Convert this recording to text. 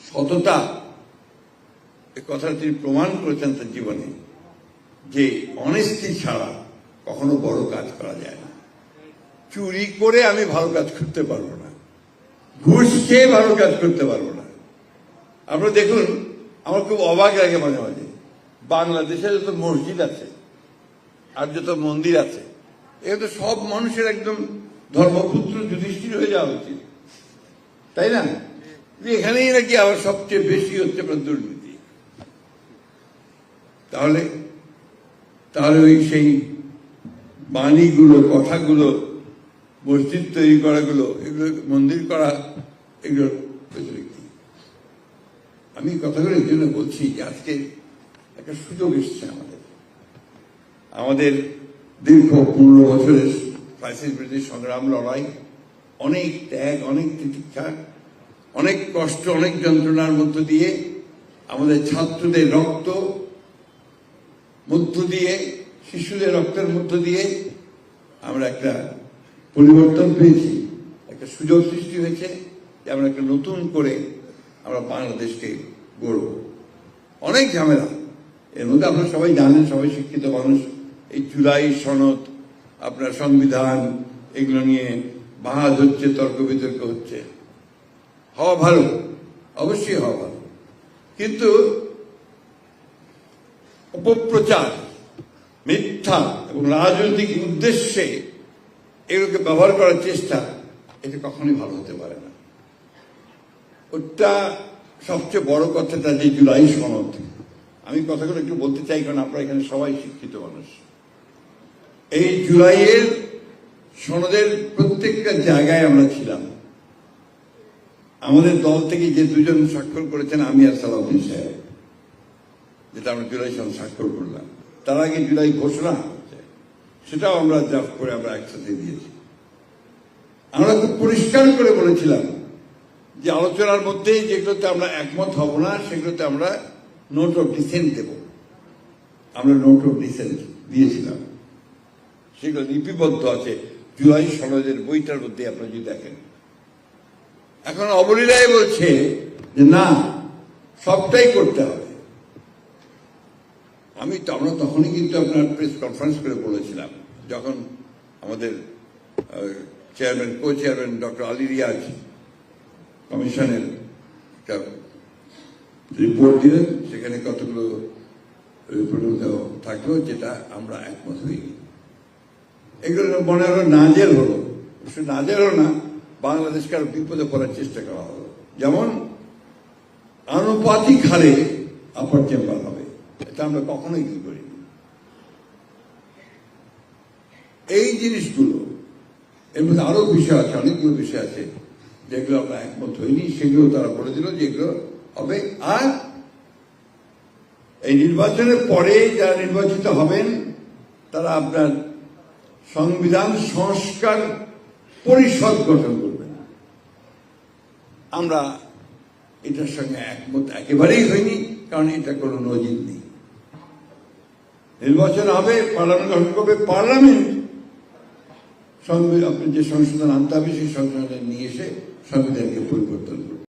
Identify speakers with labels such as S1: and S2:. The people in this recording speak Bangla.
S1: সততা, এ কথা তিনি প্রমাণ করেছেন তার জীবনে, যে অনেস্টি ছাড়া কখনো বড় কাজ করা যায় না। চুরি করে আমি ভালো কাজ করতে পারবো না, ঘুষ খেয়ে ভালো কাজ করতে পারবো না। আপনারা দেখুন, আমার খুব অবাক লাগে মাঝে মাঝে, বাংলাদেশে যত মসজিদ আছে আর যত মন্দির আছে, এগুলো তো সব মানুষের একদম ধর্মপুত্র যুধিষ্ঠির হয়ে যাওয়া উচিত, তাই না? এখানেই নাকি আবার সবচেয়ে বেশি হচ্ছে আপনার দুর্নীতি। তাহলে ওই সেই বাণীগুলো, কথাগুলো, মসজিদ তৈরি করাগুলো, এগুলো মন্দির করা, এগুলোর ভেতরে কি? আমি কথাগুলো এই জন্য বলছি যে আজকে একটা সুযোগ এসছে আমাদের দীর্ঘ 15 বছরের ফ্যাসিস্ট বিরোধী সংগ্রাম, লড়াই, অনেক ত্যাগ, অনেক তিতিক্ষা, অনেক কষ্ট, অনেক যন্ত্রণার মধ্য দিয়ে, আমাদের ছাত্রদের রক্ত মধ্য দিয়ে, শিশুদের রক্তের মধ্য দিয়ে আমরা একটা পরিবর্তন পেয়েছি, একটা সুযোগ সৃষ্টি হয়েছে যে আমরা একটা নতুন করে আমরা বাংলাদেশকে গড়ব। অনেক ঝামেলা এর মধ্যে, আপনারা সবাই জানেন, সবাই শিক্ষিত মানুষ। এই জুলাই সনদ, আপনার সংবিধান, এগুলো নিয়ে বাহাজ হচ্ছে, তর্ক বিতর্ক হচ্ছে। হওয়া ভালো, অবশ্যই হওয়া ভালো, কিন্তু অপপ্রচার, মিথ্যা এবং রাজনৈতিক উদ্দেশ্যে এগুলোকে ব্যবহার করার চেষ্টা, এটা কখনোই ভালো হতে পারে না। ওটা সবচেয়ে বড় কথাটা, যে জুলাই সনদ, আমি কথাগুলো একটু বলতে চাই, কারণ আপনারা এখানে সবাই শিক্ষিত মানুষ। এই জুলাইয়ের সনদের প্রত্যেকটা জায়গায় আমরা ছিলাম। আমাদের দল থেকে যে দুজন স্বাক্ষর করেছেন, আমি আর সালাউদ্দিন সাহেব, যেটা আমরা জুলাই সনদ স্বাক্ষর করলাম, তার আগে জুলাই ঘোষণা হচ্ছে, সেটাও আমরা ড্রাফট করে আমরা একসাথে দিয়েছি। আমরা খুব পরিষ্কার করে বলেছিলাম যে আলোচনার মধ্যে যেগুলোতে আমরা একমত হব না, সেগুলোতে আমরা নোট অফ ডিসেন্ট দেব। আমরা নোট অফ ডিসেন্ট দিয়েছিলাম, সেগুলো লিপিবদ্ধ আছে জুলাই সনদের বইটার মধ্যে, আপনারা যদি দেখেন। এখন অবলীলায় বলছে যে না, সবটাই করতে হবে। আমরা তখনই কিন্তু আপনার প্রেস কনফারেন্স করে বলেছিলাম, যখন আমাদের chairman, co chairman doctor Ali Riaz কমিশনের একটা রিপোর্ট দিলেন, সেখানে কতগুলো রিপোর্ট থাকলো যেটা আমরা একমত হইনি। এগুলো মনে হলো নাজেল হলো, শুধু নাজেল হলো না, বাংলাদেশকে আরো বিপদে পড়ার চেষ্টা করা হলো। যেমন আনুপাতিক হারে আপার চেম্বার হবে, এটা আমরা কখনোই কি করিনি। এই জিনিসগুলো, এর মধ্যে আরো বিষয় আছে, অনেকগুলো বিষয় আছে যেগুলো আমরা একমত হইনি, সেগুলো তারা বলে দিল যে এগুলো হবে। আর এই নির্বাচনের পরে যারা নির্বাচিত হবেন, তারা আপনার সংবিধান সংস্কার পরিষদ গঠন করবেন। আমরা এটার সঙ্গে একমত একেবারেই হয়নি, কারণ এটা কোনো নজির নেই। নির্বাচন হবে, পার্লামেন্ট গঠন করবে, পার্লামেন্ট আপনি যে সংশোধন আনতে হবে, সেই সংশোধন নিয়ে এসে সংবিধানকে পরিবর্তন করবে।